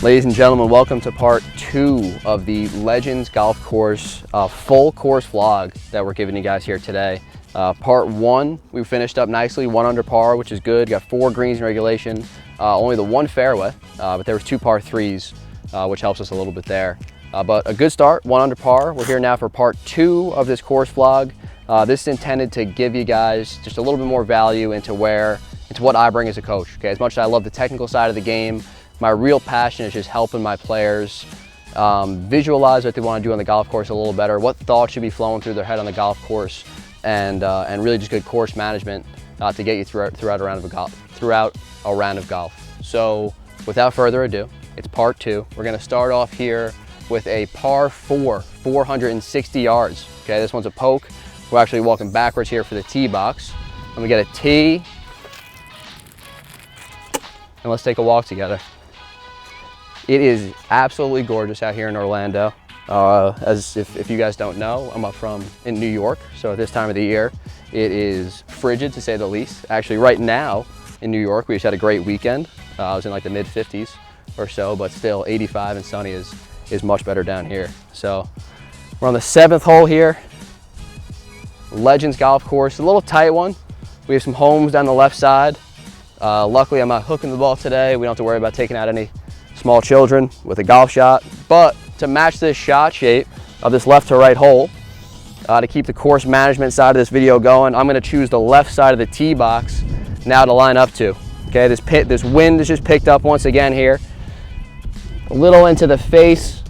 Ladies and gentlemen, welcome to part 2 of the Legends Golf Course full course vlog that we're giving you guys here today. Part 1, we finished up nicely, 1 under par, which is good. Got 4 greens in regulation, only the 1 fairway, but there was 2 par 3s, which helps us a little bit there. But a good start, 1 under par. We're here now for part 2 of this course vlog. This is intended to give you guys just a little bit more value into what I bring as a coach. Okay, as much as I love the technical side of the game, my real passion is just helping my players visualize what they want to do on the golf course a little better, what thoughts should be flowing through their head on the golf course, and really just good course management to get you throughout a round of golf. So without further ado, it's part 2. We're going to start off here with a par 4, 460 yards. Okay, this one's a poke. We're actually walking backwards here for the tee box. Let me get a tee, and let's take a walk together. It is absolutely gorgeous out here in Orlando. As if you guys don't know, I'm in New York, so at this time of the year, it is frigid to say the least. Actually, right now in New York, we just had a great weekend. I was in like the mid 50s or so, but still 85 and sunny is much better down here. So we're on the 7th hole here. Legends Golf Course, a little tight one. We have some homes down the left side. Luckily, I'm not hooking the ball today. We don't have to worry about taking out any small children with a golf shot. But to match this shot shape of this left to right hole, to keep the course management side of this video going, I'm going to choose the left side of the tee box now to line up to. Okay, this wind is just picked up once again here. A little into the face.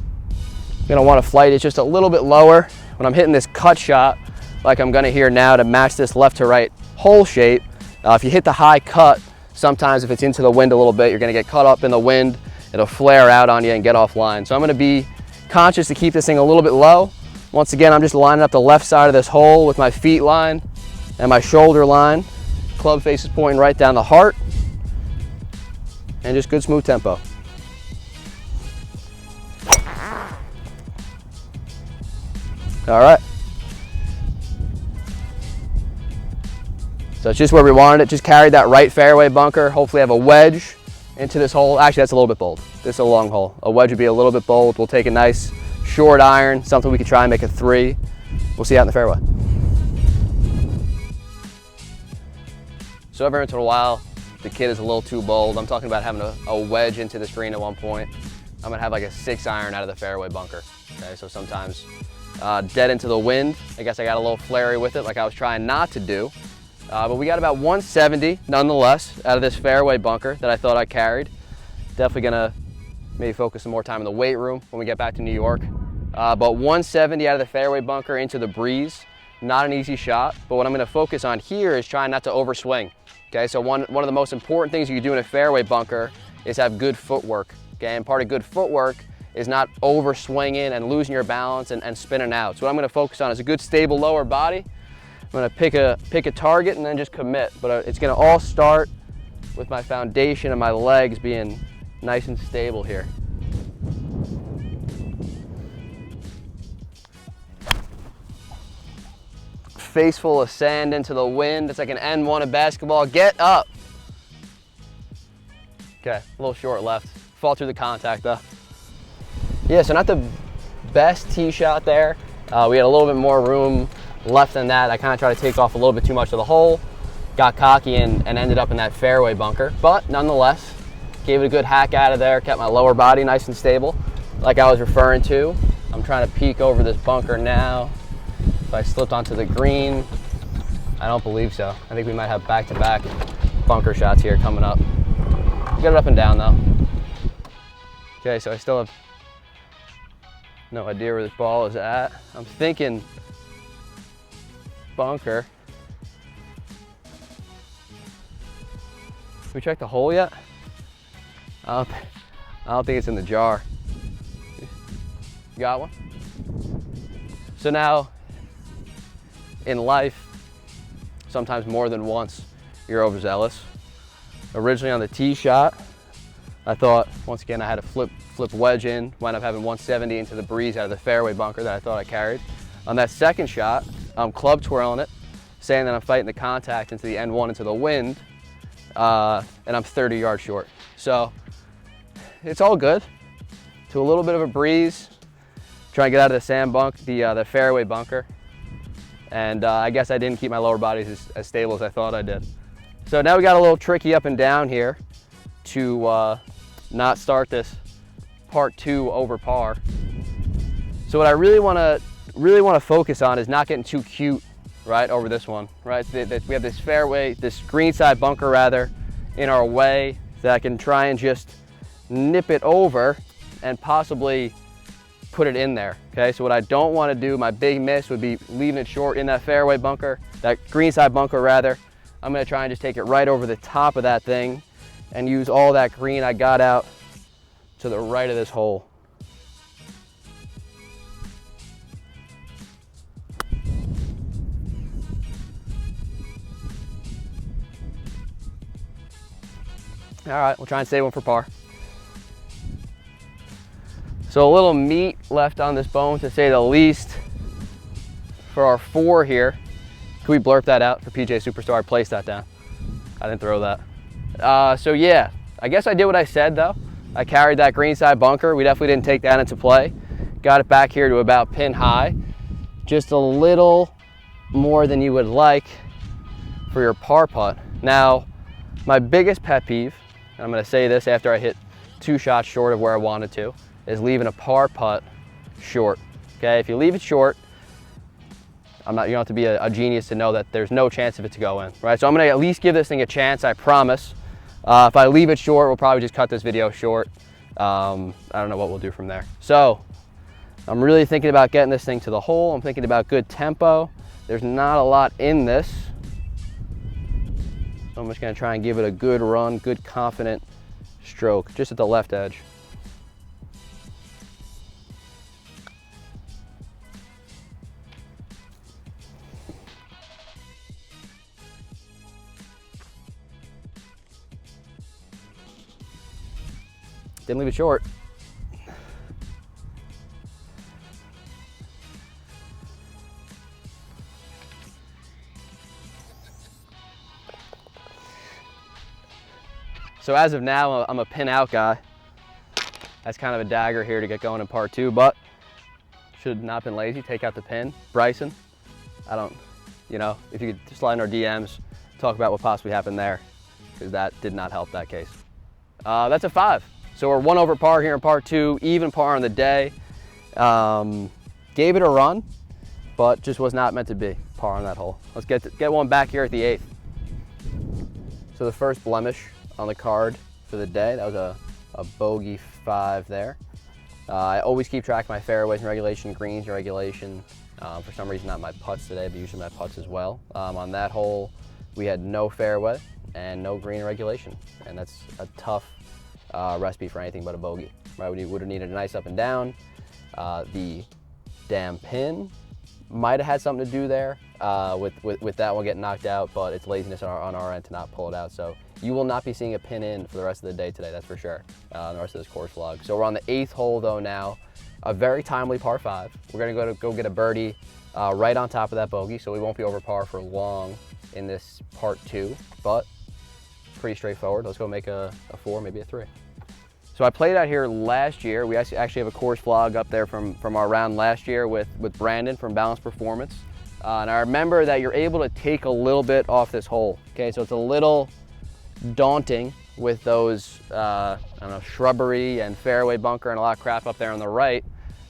I'm going to want to flight it just a little bit lower when I'm hitting this cut shot like I'm going to here now to match this left to right hole shape. If you hit the high cut, sometimes if it's into the wind a little bit, you're going to get caught up in the wind. It'll flare out on you and get offline. So I'm going to be conscious to keep this thing a little bit low. Once again, I'm just lining up the left side of this hole with my feet line and my shoulder line. Club face is pointing right down the heart. And just good smooth tempo. All right. So it's just where we wanted it. Just carried that right fairway bunker. Hopefully have a wedge into this hole. Actually, that's a little bit bold. This is a long hole. A wedge would be a little bit bold. We'll take a nice short iron, something we could try and make a 3. We'll see out in the fairway. So every once in a while, the kid is a little too bold. I'm talking about having a wedge into this green at one point. I'm gonna have like a 6 iron out of the fairway bunker. Okay, so sometimes dead into the wind. I guess I got a little flary with it like I was trying not to do. But we got about 170 nonetheless out of this fairway bunker that I thought I carried. Definitely gonna maybe focus some more time in the weight room when we get back to New York. But 170 out of the fairway bunker into the breeze, not an easy shot. But what I'm gonna focus on here is trying not to overswing. Okay, so one of the most important things you can do in a fairway bunker is have good footwork. Okay, and part of good footwork is not overswinging and losing your balance and spinning out. So what I'm gonna focus on is a good stable lower body. I'm gonna pick a target and then just commit, but it's gonna all start with my foundation and my legs being nice and stable here. Face full of sand into the wind. It's like an N1 of basketball. Get up. Okay, a little short left. Fall through the contact though. Yeah, so not the best tee shot there. We had a little bit more room left than that. I kind of tried to take off a little bit too much of the hole, got cocky and ended up in that fairway bunker. But nonetheless, gave it a good hack out of there, kept my lower body nice and stable, like I was referring to. I'm trying to peek over this bunker now. If I slipped onto the green, I don't believe so. I think we might have back-to-back bunker shots here coming up. Get it up and down though. Okay, so I still have no idea where this ball is at. I'm thinking bunker. Did we check the hole yet? I don't think it's in the jar. You got one? So now, in life, sometimes more than once, you're overzealous. Originally on the tee shot, I thought, once again, I had a flip wedge in, wound up having 170 into the breeze out of the fairway bunker that I thought I carried. On that second shot, I'm club twirling it, saying that I'm fighting the contact into the N1 into the wind, and I'm 30 yards short. So it's all good. to a little bit of a breeze. Try and get out of the sand bunk, the fairway bunker. And I guess I didn't keep my lower bodies as stable as I thought I did. So now we got a little tricky up and down here to not start this part 2 over par. So what I really want to focus on is not getting too cute, right, over this one, right? We have this fairway, this greenside bunker rather, in our way that I can try and just nip it over and possibly put it in there, okay? So what I don't want to do, my big miss would be leaving it short in that fairway bunker, that greenside bunker rather. I'm going to try and just take it right over the top of that thing and use all that green I got out to the right of this hole. All right, we'll try and save one for par. So a little meat left on this bone, to say the least, for our 4 here. Can we blurp that out for PJ Superstar? I placed that down. I didn't throw that. So yeah, I guess I did what I said though. I carried that greenside bunker. We definitely didn't take that into play. Got it back here to about pin high. Just a little more than you would like for your par putt. Now, my biggest pet peeve, and I'm going to say this after I hit 2 shots short of where I wanted to, is leaving a par putt short. Okay, if you leave it short, you don't have to be a genius to know that there's no chance of it to go in, right? So I'm going to at least give this thing a chance, I promise. If I leave it short, we'll probably just cut this video short. I don't know what we'll do from there. So I'm really thinking about getting this thing to the hole. I'm thinking about good tempo. There's not a lot in this. So I'm just going to try and give it a good run, good confident stroke, just at the left edge. Didn't leave it short. So as of now, I'm a pin out guy. That's kind of a dagger here to get going in part 2, but should have not been lazy. Take out the pin. Bryson, if you could slide in our DMs, talk about what possibly happened there, because that did not help that case. That's a 5. So we're 1 over par here in part 2, even par on the day. Gave it a run, but just was not meant to be par on that hole. Let's get one back here at the 8th. So the first blemish on the card for the day, that was a bogey 5 there. I always keep track of my fairways in regulation, greens in regulation. For some reason not my putts today, but usually my putts as well. On that hole, we had no fairway and no green in regulation, and that's a tough recipe for anything but a bogey, right? We would have needed a nice up and down. The damn pin might have had something to do there with that one getting knocked out, but it's laziness on our end to not pull it out. So you will not be seeing a pin in for the rest of the day today, that's for sure, the rest of this course vlog. So we're on the 8th hole though now, a very timely par 5. We're gonna go get a birdie right on top of that bogey, so we won't be over par for long in this part 2, but pretty straightforward. Let's go make a 4, maybe a 3. So I played out here last year. We actually have a course vlog up there from our round last year with Brandon from Balanced Performance. And I remember that you're able to take a little bit off this hole. Okay, so it's a little daunting with those shrubbery and fairway bunker and a lot of crap up there on the right.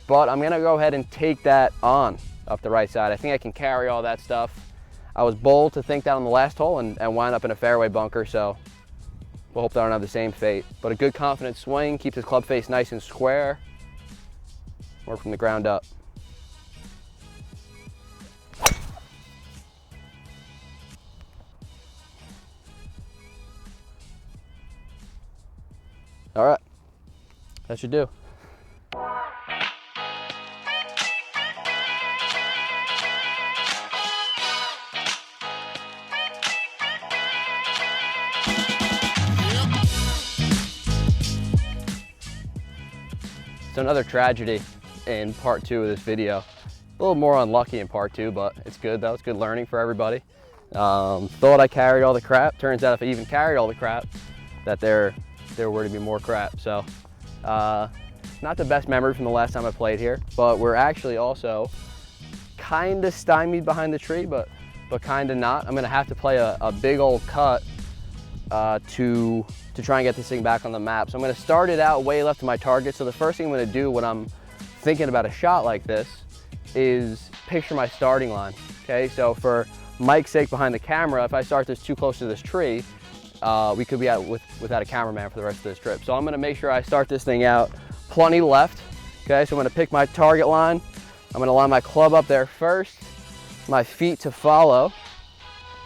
But I'm gonna go ahead and take that on up the right side. I think I can carry all that stuff. I was bold to think that on the last hole and wind up in a fairway bunker, so we'll hope that I don't have the same fate. But a good confident swing, keeps his club face nice and square. Work from the ground up. All right, that should do. So another tragedy in part 2 of this video. A little more unlucky in part 2, but it's good though. It's good learning for everybody. Thought I carried all the crap. Turns out if I even carried all the crap, that there were to be more crap. So not the best memory from the last time I played here, but we're actually also kind of stymied behind the tree, but kind of not. I'm gonna have to play a big old cut to try and get this thing back on the map. So I'm gonna start it out way left of my target. So the first thing I'm gonna do when I'm thinking about a shot like this is picture my starting line, okay? So for Mike's sake behind the camera, if I start this too close to this tree, we could be out without a cameraman for the rest of this trip. So I'm gonna make sure I start this thing out plenty left, okay? So I'm gonna pick my target line. I'm gonna line my club up there first, my feet to follow,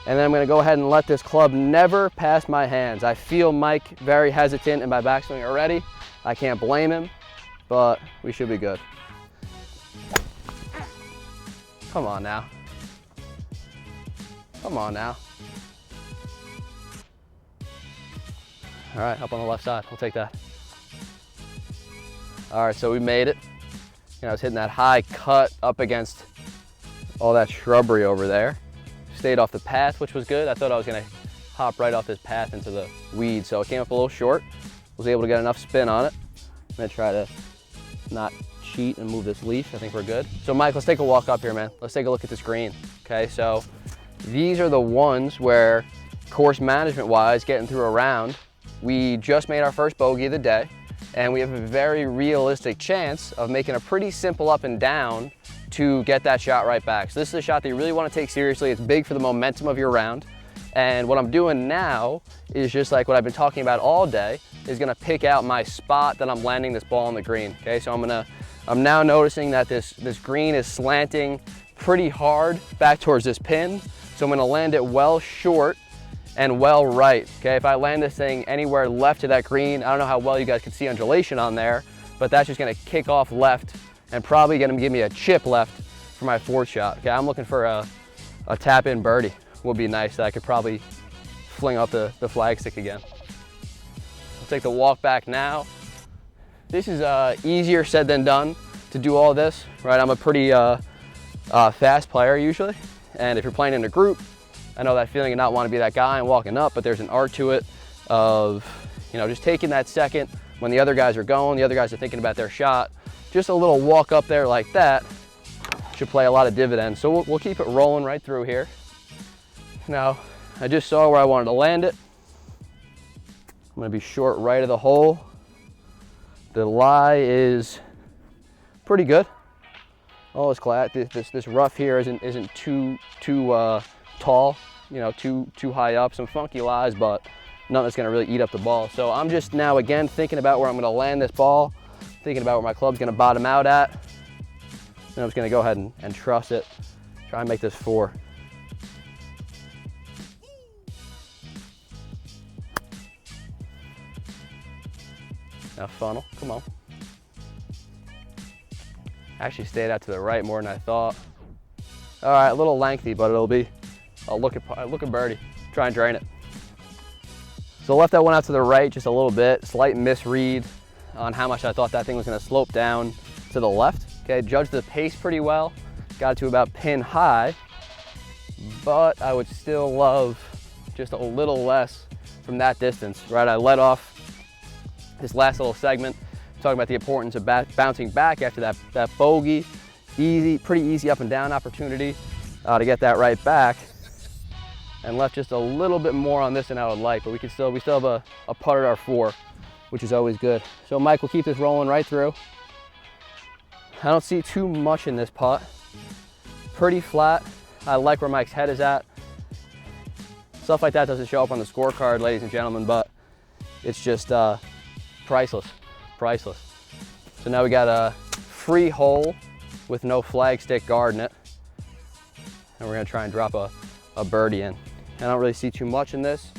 and then I'm gonna go ahead and let this club never pass my hands. I feel Mike very hesitant in my backswing already. I can't blame him, but we should be good. Come on now. Come on now. All right, up on the left side, we'll take that. All right, so we made it. You know, I was hitting that high cut up against all that shrubbery over there. Stayed off the path, which was good. I thought I was gonna hop right off this path into the weeds, so it came up a little short. Was able to get enough spin on it. I'm gonna try to not cheat and move this leaf. I think we're good. So Mike, let's take a walk up here, man. Let's take a look at this green, okay? So these are the ones where course management wise, getting through a round, we just made our first bogey of the day, and we have a very realistic chance of making a pretty simple up and down to get that shot right back. So this is a shot that you really want to take seriously. It's big for the momentum of your round. And what I'm doing now is just like what I've been talking about all day, is gonna pick out my spot that I'm landing this ball on the green, okay? So I'm now noticing that this green is slanting pretty hard back towards this pin. So I'm gonna land it well short and well right, okay? If I land this thing anywhere left to that green, I don't know how well you guys can see undulation on there, but that's just gonna kick off left and probably gonna give me a chip left for my fourth shot, okay? I'm looking for a tap-in birdie. Would be nice that I could probably fling up the flag stick again. I'll take the walk back now. This is easier said than done to do all this, right? I'm a pretty fast player usually, and if you're playing in a group, I know that feeling of not wanting to be that guy and walking up, but there's an art to it of, you know, just taking that second when the other guys are going, the other guys are thinking about their shot. Just a little walk up there like that should play a lot of dividends. So we'll keep it rolling right through here. Now, I just saw where I wanted to land it. I'm gonna be short right of the hole. The lie is pretty good. Oh, it's glad this rough here isn't too tall, you know, too high up. Some funky lies, but none that's gonna really eat up the ball. So I'm just now again thinking about where I'm gonna land this ball, thinking about where my club's gonna bottom out at. Then I'm just gonna go ahead and truss it, try and make this 4. Now funnel, come on. Actually stayed out to the right more than I thought. All right, a little lengthy, but it'll be a look at birdie. Try and drain it. So left that one out to the right just a little bit. Slight misread on how much I thought that thing was gonna slope down to the left. Okay, judged the pace pretty well. Got it to about pin high, but I would still love just a little less from that distance, right? I let off this last little segment talking about the importance of bouncing back after that bogey. Pretty easy up and down opportunity to get that right back, and left just a little bit more on this than I would like, but we still have a putt at our 4, which is always good. So Mike will keep this rolling right through. I don't see too much in this putt. Pretty flat. I like where Mike's head is at. Stuff like that doesn't show up on the scorecard, ladies and gentlemen, but it's just priceless, priceless. So now we got a free hole with no flag stick guarding it, and we're gonna try and drop a birdie in. I don't really see too much in this.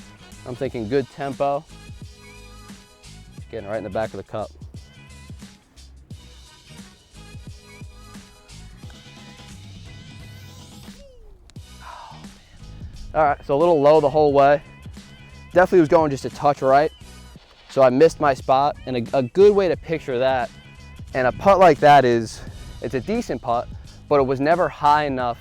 I'm thinking good tempo. Getting right in the back of the cup. Oh, man. All right, so a little low the whole way. Definitely was going just a touch right. So I missed my spot, and a good way to picture that, and a putt like that it's a decent putt, but it was never high enough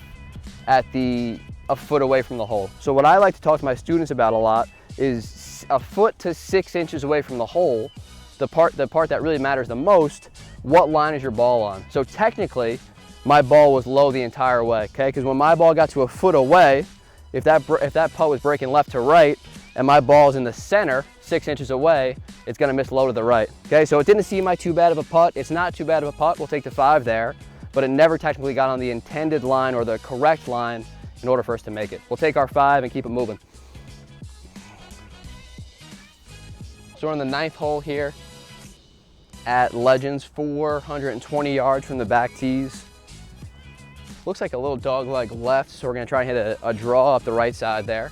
at a foot away from the hole. So what I like to talk to my students about a lot is a foot to 6 inches away from the hole, the part that really matters the most, what line is your ball on? So technically, my ball was low the entire way, okay? Because when my ball got to a foot away, if that putt was breaking left to right, and my ball's in the center, 6 inches away, it's gonna miss low to the right, okay? So it didn't seem like too bad of a putt. It's not too bad of a putt. We'll take the 5 there, but it never technically got on the intended line or the correct line in order for us to make it. We'll take our 5 and keep it moving. So we're on the 9th hole here at Legends, 420 yards from the back tees. Looks like a little dog leg left, so we're gonna try and hit a draw up the right side there.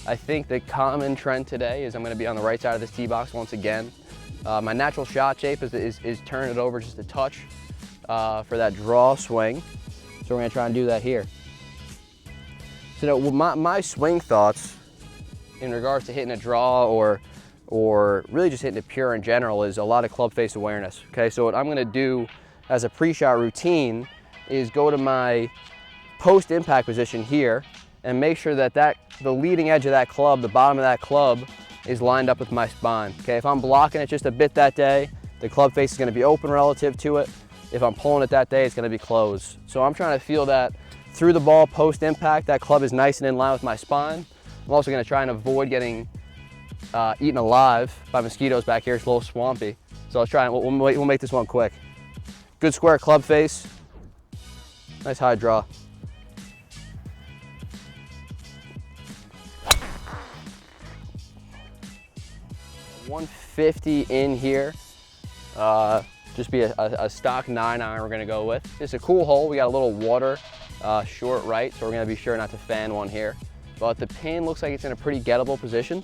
I think the common trend today is I'm gonna be on the right side of this tee box once again. My natural shot shape is turn it over just a touch for that draw swing. So we're gonna try and do that here. So my swing thoughts in regards to hitting a draw or really just hitting it pure in general is a lot of club face awareness, okay? So what I'm gonna do as a pre-shot routine is go to my post-impact position here and make sure that the leading edge of that club, the bottom of that club, is lined up with my spine, okay? If I'm blocking it just a bit that day, the club face is gonna be open relative to it. If I'm pulling it that day, it's gonna be closed. So I'm trying to feel that through the ball post-impact, that club is nice and in line with my spine. I'm also gonna try and avoid getting eaten alive by mosquitoes back here. It's a little swampy. So let's try and we'll make this one quick. Good square club face. Nice high draw. .150 in here. Just be a stock 9-iron we're gonna go with. It's a cool hole. We got a little water short right, so we're gonna be sure not to fan one here. But the pin looks like it's in a pretty gettable position.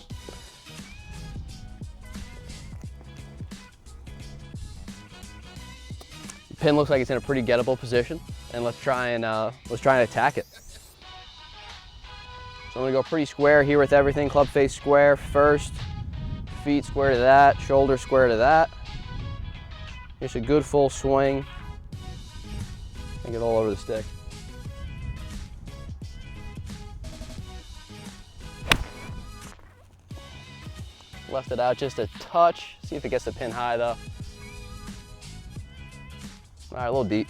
The pin looks like it's in a pretty gettable position, and let's try and attack it. So I'm gonna go pretty square here with everything. Club face square first, feet square to that, shoulder square to that. Just a good full swing and get all over the stick. Left it out just a touch. See if it gets the pin high though. All right, a little deep.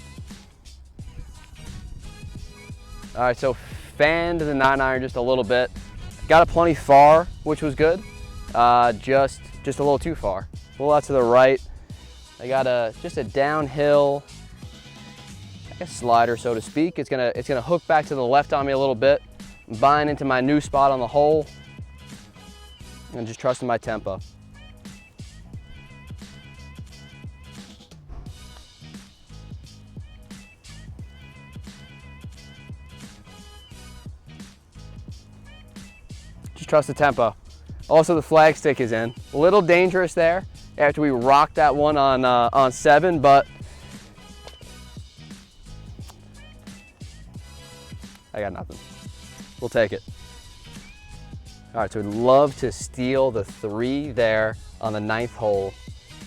All right, so fanned the 9-iron just a little bit. Got it plenty far, which was good. Just a little too far. A little out to the right. I got just a downhill, like a slider, so to speak. It's gonna hook back to the left on me a little bit. I'm buying into my new spot on the hole and just trusting my tempo. Just trust the tempo. Also, the flag stick is in. A little dangerous there after we rocked that one on 7, but I got nothing. We'll take it. All right, so we'd love to steal the 3 there on the 9th hole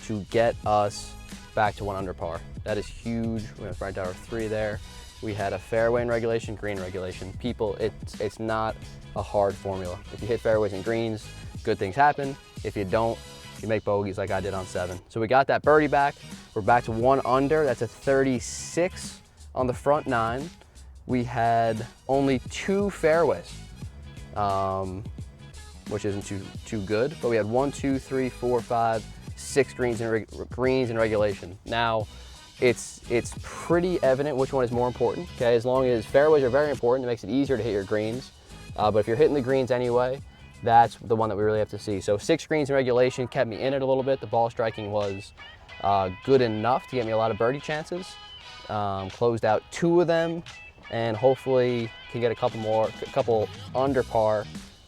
to get us back to 1 under par. That is huge. We're gonna find our 3 there. We had a fairway in regulation, green regulation. People, it's not a hard formula. If you hit fairways and greens, good things happen. If you don't, you make bogeys like I did on 7. So we got that birdie back. We're back to 1 under. That's a 36 on the front 9. We had only 2 fairways, which isn't too good, but we had 1, 2, 3, 4, 5, 6 greens in regulation. Now, it's pretty evident which one is more important, okay? As long as fairways are very important, it makes it easier to hit your greens. But if you're hitting the greens anyway, that's the one that we really have to see. So 6 greens in regulation kept me in it a little bit. The ball striking was good enough to get me a lot of birdie chances. Closed out 2 of them, and hopefully can get a couple under par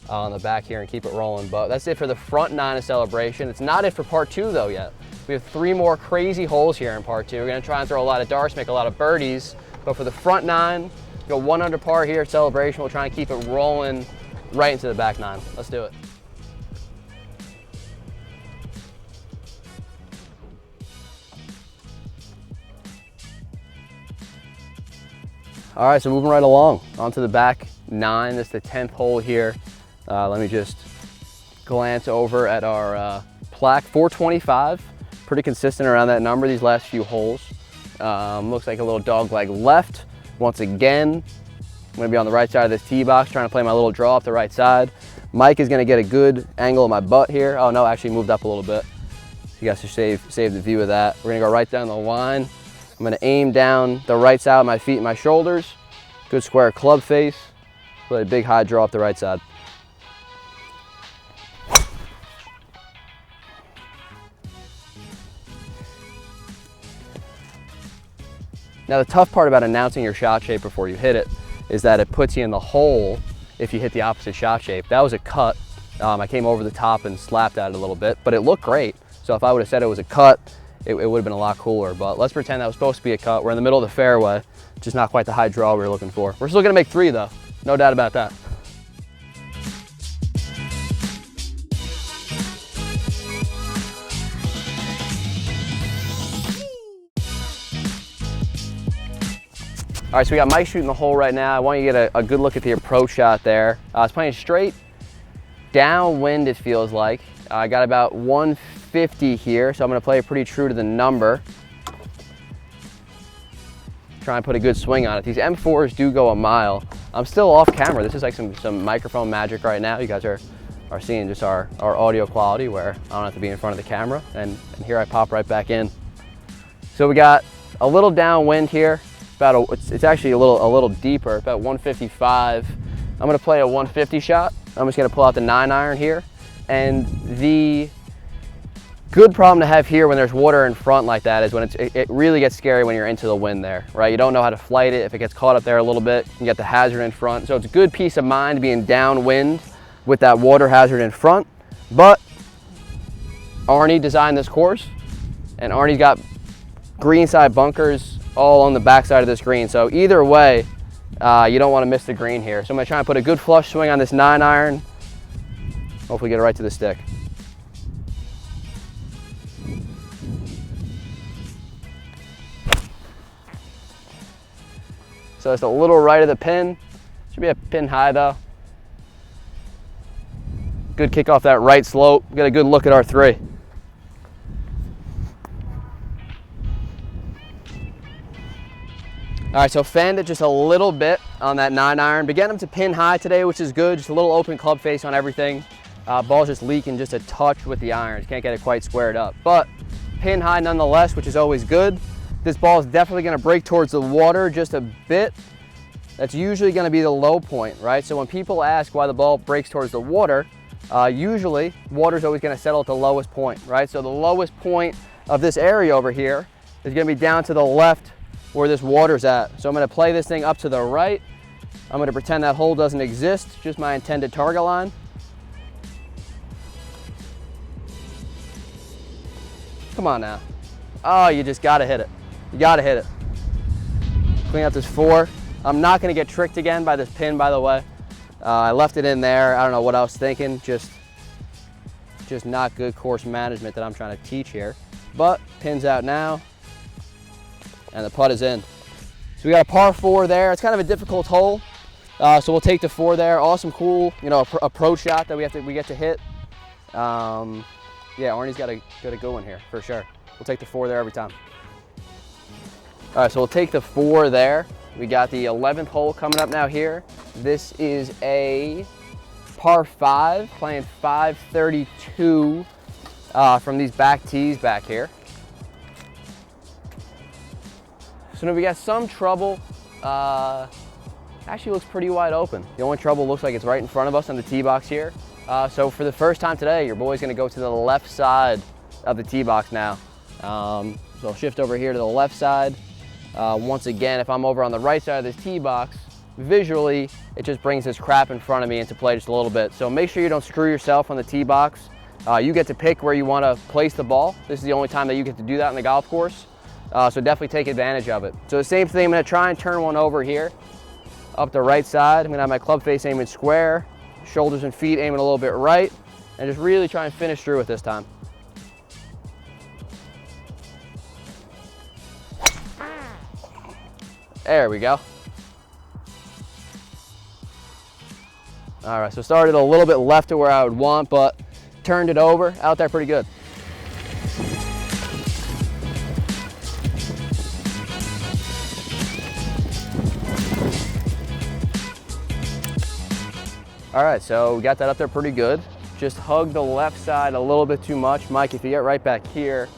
on the back here and keep it rolling. But that's it for the front 9 of Celebration. It's not it for part 2 though yet. We have 3 more crazy holes here in part 2. We're gonna try and throw a lot of darts, make a lot of birdies. But for the front 9, go 1 under par here at Celebration. We'll try and keep it rolling right into the back 9. Let's do it. All right, so moving right along onto the back 9. This is the 10th hole here. Let me just glance over at our plaque. 425 pretty consistent around that number these last few holes. Looks like a little dog leg left. Once again, I'm gonna be on the right side of this tee box, trying to play my little draw off the right side. Mike is gonna get a good angle of my butt here. Oh no, actually moved up a little bit. So you guys should save the view of that. We're gonna go right down the line. I'm gonna aim down the right side of my feet and my shoulders. Good square club face. Play a big high draw off the right side. Now the tough part about announcing your shot shape before you hit it is that it puts you in the hole if you hit the opposite shot shape. That was a cut. I came over the top and slapped at it a little bit, but it looked great. So if I would have said it was a cut, it would have been a lot cooler. But let's pretend that was supposed to be a cut. We're in the middle of the fairway, just not quite the high draw we were looking for. We're still gonna make 3 though, no doubt about that. All right, so we got Mike shooting the hole right now. I want you to get a good look at the approach shot there. It's playing straight downwind, it feels like. I got about 150 here, so I'm gonna play it pretty true to the number. Try and put a good swing on it. These M4s do go a mile. I'm still off camera. This is like some microphone magic right now. You guys are seeing just our audio quality where I don't have to be in front of the camera, and here I pop right back in. So we got a little downwind here. It's actually a little deeper, about 155. I'm gonna play a 150 shot. I'm just gonna pull out the 9-iron here. And the good problem to have here when there's water in front like that is when it really gets scary when you're into the wind there, right? You don't know how to flight it. If it gets caught up there a little bit, you get the hazard in front. So it's a good peace of mind being downwind with that water hazard in front. But Arnie designed this course, and Arnie's got greenside bunkers all on the backside of this green. So either way, you don't want to miss the green here. So I'm going to try and put a good flush swing on this 9-iron. Hopefully get it right to the stick. So it's a little right of the pin. Should be a pin high though. Good kick off that right slope. Get a good look at our 3. All right, so fanned it just a little bit on that 9-iron. But getting them to pin high today, which is good. Just a little open club face on everything. Ball's just leaking just a touch with the irons. Can't get it quite squared up. But pin high nonetheless, which is always good. This ball is definitely gonna break towards the water just a bit. That's usually gonna be the low point, right? So when people ask why the ball breaks towards the water, usually water's always gonna settle at the lowest point, right? So the lowest point of this area over here is gonna be down to the left where this water's at. So I'm gonna play this thing up to the right. I'm gonna pretend that hole doesn't exist, just my intended target line. Come on now. Oh, you just gotta hit it. You gotta hit it. Clean up this 4. I'm not gonna get tricked again by this pin, by the way. I left it in there. I don't know what I was thinking. Just not good course management that I'm trying to teach here. But pin's out now. And the putt is in. So we got a par 4 there. It's kind of a difficult hole. So we'll take the 4 there. Awesome, cool, approach shot that we get to hit. Yeah, Arnie's got a good one here for sure. We'll take the 4 there every time. All right, so we'll take the 4 there. We got the 11th hole coming up now here. This is a par 5, playing 532 from these back tees back here. So now we got some trouble. Actually looks pretty wide open. The only trouble looks like it's right in front of us on the tee box here. So for the first time today, your boy's gonna go to the left side of the tee box now. So I'll shift over here to the left side. Once again, if I'm over on the right side of this tee box, visually, it just brings this crap in front of me into play just a little bit. So make sure you don't screw yourself on the tee box. You get to pick where you wanna place the ball. This is the only time that you get to do that in the golf course. So definitely take advantage of it. So the same thing, I'm gonna try and turn one over here, up the right side. I'm gonna have my club face aiming square, shoulders and feet aiming a little bit right, and just really try and finish through it this time. There we go. All right, so started a little bit left of where I would want, but turned it over, out there pretty good. All right, so we got that up there pretty good. Just hug the left side a little bit too much. Mike, if you get right back here,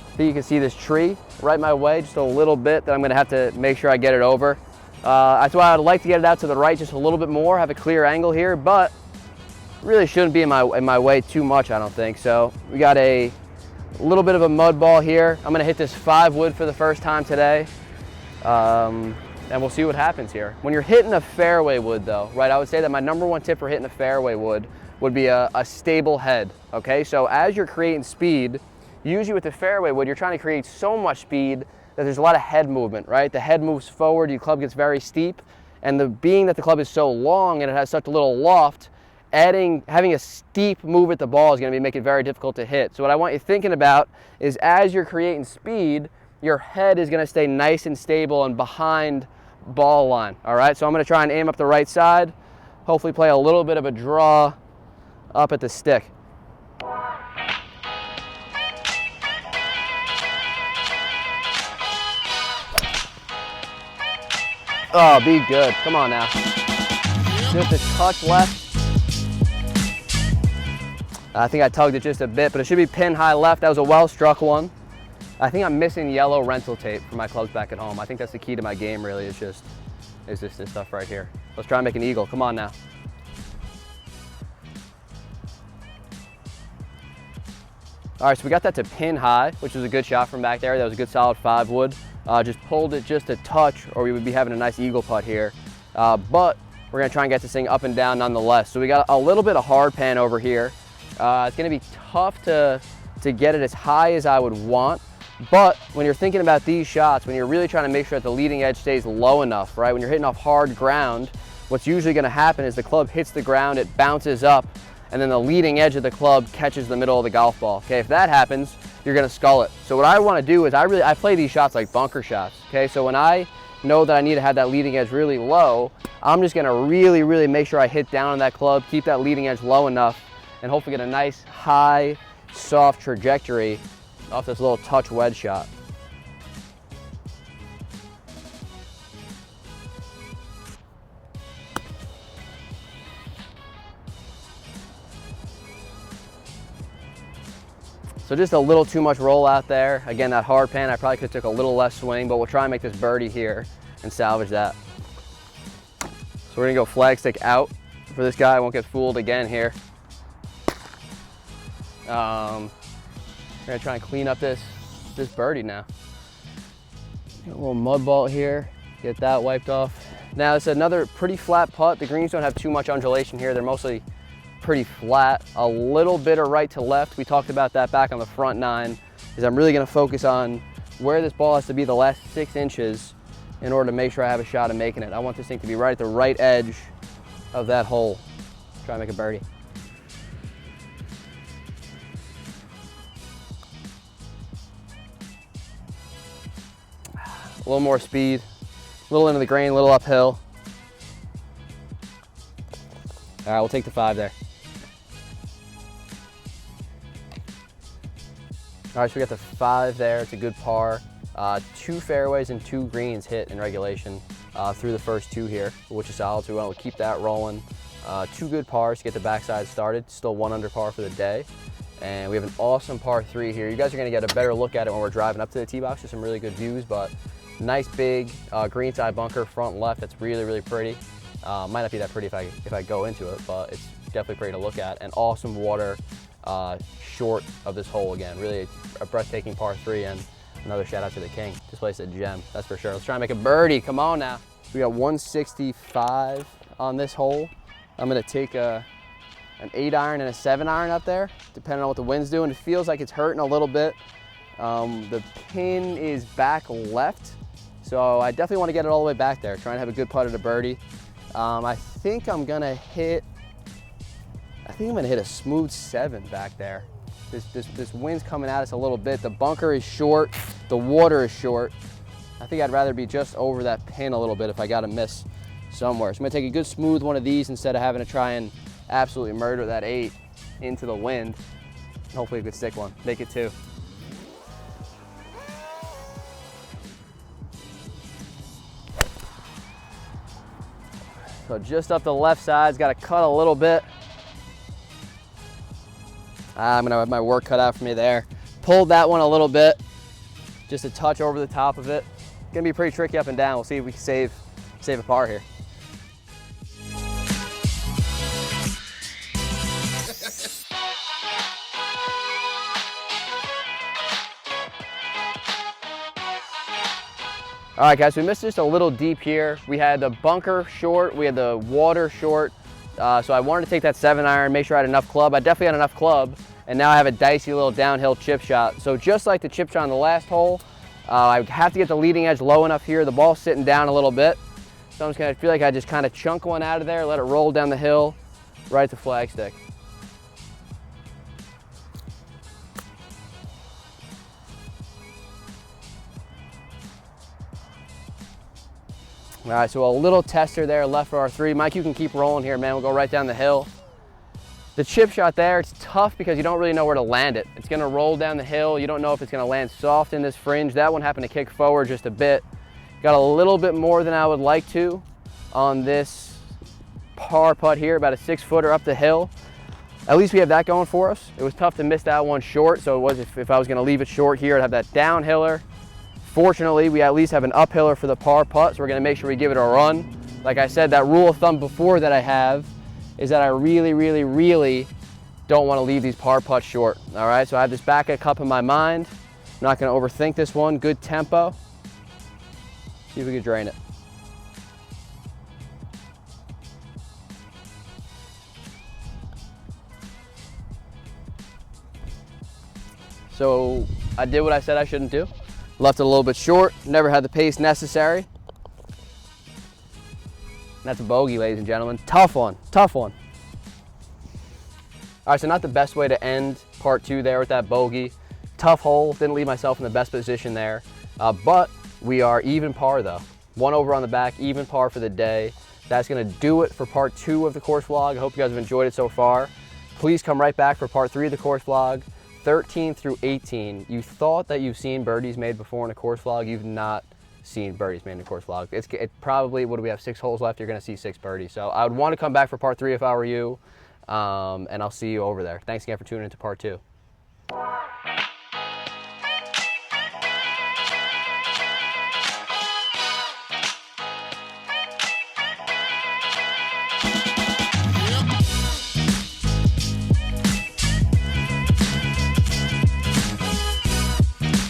I think you can see this tree right my way, just a little bit that I'm gonna have to make sure I get it over. That's why I'd like to get it out to the right just a little bit more, have a clear angle here, but really shouldn't be in my way too much, I don't think. So we got a little bit of a mud ball here. I'm gonna hit this 5 wood for the first time today. And we'll see what happens here. When you're hitting a fairway wood though, right, I would say that my #1 tip for hitting a fairway wood would be a stable head, okay? So as you're creating speed, usually with the fairway wood, you're trying to create so much speed that there's a lot of head movement, right? The head moves forward, your club gets very steep, and being that the club is so long and it has such a little loft, having a steep move at the ball is gonna make it very difficult to hit. So what I want you thinking about is as you're creating speed, your head is gonna stay nice and stable and behind ball line, all right? So I'm gonna try and aim up the right side, hopefully play a little bit of a draw up at the stick. Oh, be good, come on now. Just a touch left. I think I tugged it just a bit, but it should be pin high left. That was a well-struck one. I think I'm missing yellow rental tape for my clubs back at home. I think that's the key to my game, really, is just this stuff right here. Let's try and make an eagle. Come on now. All right, so we got that to pin high, which was a good shot from back there. That was a good solid 5 wood. Just pulled it just a touch, or we would be having a nice eagle putt here. But we're gonna try and get this thing up and down nonetheless. So we got a little bit of hard pan over here. It's gonna be tough to get it as high as I would want. But when you're thinking about these shots, when you're really trying to make sure that the leading edge stays low enough, right? When you're hitting off hard ground, what's usually gonna happen is the club hits the ground, it bounces up, and then the leading edge of the club catches the middle of the golf ball. Okay, if that happens, you're gonna scull it. So what I wanna do is I play these shots like bunker shots, okay? So when I know that I need to have that leading edge really low, I'm just gonna really, really make sure I hit down on that club, keep that leading edge low enough, and hopefully get a nice, high, soft trajectory off this little touch wedge shot. So just a little too much roll out there. Again, that hard pan, I probably could have took a little less swing, but we'll try and make this birdie here and salvage that. So we're gonna go flag stick out for this guy. I won't get fooled again here. We're gonna try and clean up this birdie now. Got a little mud ball here, get that wiped off. Now it's another pretty flat putt. The greens don't have too much undulation here. They're mostly pretty flat, a little bit of right to left. We talked about that back on the front 9, is I'm really gonna focus on where this ball has to be the last 6 inches in order to make sure I have a shot at making it. I want this thing to be right at the right edge of that hole. Try and make a birdie. A little more speed, a little into the grain, a little uphill. All right, we'll take the 5 there. All right, so we got the 5 there. It's a good par. 2 fairways and 2 greens hit in regulation through the first 2 here, which is solid. So we want to keep that rolling. 2 good pars to get the backside started. Still 1 under par for the day. And we have an awesome par 3 here. You guys are going to get a better look at it when we're driving up to the tee box. There's some really good views, but nice big greenside bunker front left. That's really, really pretty. Might not be that pretty if I go into it, but it's definitely pretty to look at. And awesome water short of this hole again. Really a breathtaking par 3, and another shout out to the king. This place is a gem, that's for sure. Let's try and make a birdie, come on now. We got 165 on this hole. I'm gonna take an 8-iron and a 7-iron up there, depending on what the wind's doing. It feels like it's hurting a little bit. The pin is back left, so I definitely want to get it all the way back there, trying to have a good putt at a birdie. I think I'm gonna hit a smooth 7 back there. This wind's coming at us a little bit. The bunker is short, the water is short. I think I'd rather be just over that pin a little bit if I got to miss somewhere. So I'm gonna take a good smooth one of these instead of having to try and absolutely murder that 8 into the wind. Hopefully a good stick one, make it 2. So just up the left side's got to cut a little bit. I'm gonna have my work cut out for me there. Pulled that one a little bit, just a touch over the top of it. Gonna be pretty tricky up and down. We'll see if we can save a par here. All right, guys, we missed just a little deep here. We had the bunker short, we had the water short. So I wanted to take that 7-iron, make sure I had enough club. I definitely had enough club, and now I have a dicey little downhill chip shot. So just like the chip shot on the last hole, I have to get the leading edge low enough here. The ball's sitting down a little bit. So I'm just gonna feel like I just kind of chunk one out of there, let it roll down the hill, right at the flagstick. All right, so a little tester there left for our 3. Mike, you can keep rolling here, man. We'll go right down the hill. The chip shot there, it's tough because you don't really know where to land it. It's gonna roll down the hill. You don't know if it's gonna land soft in this fringe. That one happened to kick forward just a bit. Got a little bit more than I would like to on this par putt here, about a 6-footer up the hill. At least we have that going for us. It was tough to miss that one short, so it was if I was gonna leave it short here, I'd have that downhiller. Fortunately, we at least have an uphiller for the par putt, so we're gonna make sure we give it a run. Like I said, that rule of thumb before that I have is that I really, really, really don't wanna leave these par putts short. All right, so I have this back a cup in my mind. I'm not gonna overthink this one. Good tempo. See if we can drain it. So I did what I said I shouldn't do. Left it a little bit short, never had the pace necessary. And that's a bogey, ladies and gentlemen. Tough one, tough one. All right, so not the best way to end part 2 there with that bogey. Tough hole, didn't leave myself in the best position there. But we are even par though. 1 over on the back, even par for the day. That's gonna do it for part 2 of the course vlog. I hope you guys have enjoyed it so far. Please come right back for part 3 of the course vlog. 13 through 18, you thought that you've seen birdies made before in a course vlog. You've not seen birdies made in a course vlog. It probably, what do we have, 6 holes left? You're gonna see 6 birdies. So I would want to come back for part 3 if I were you, and I'll see you over there. Thanks again for tuning into part 2.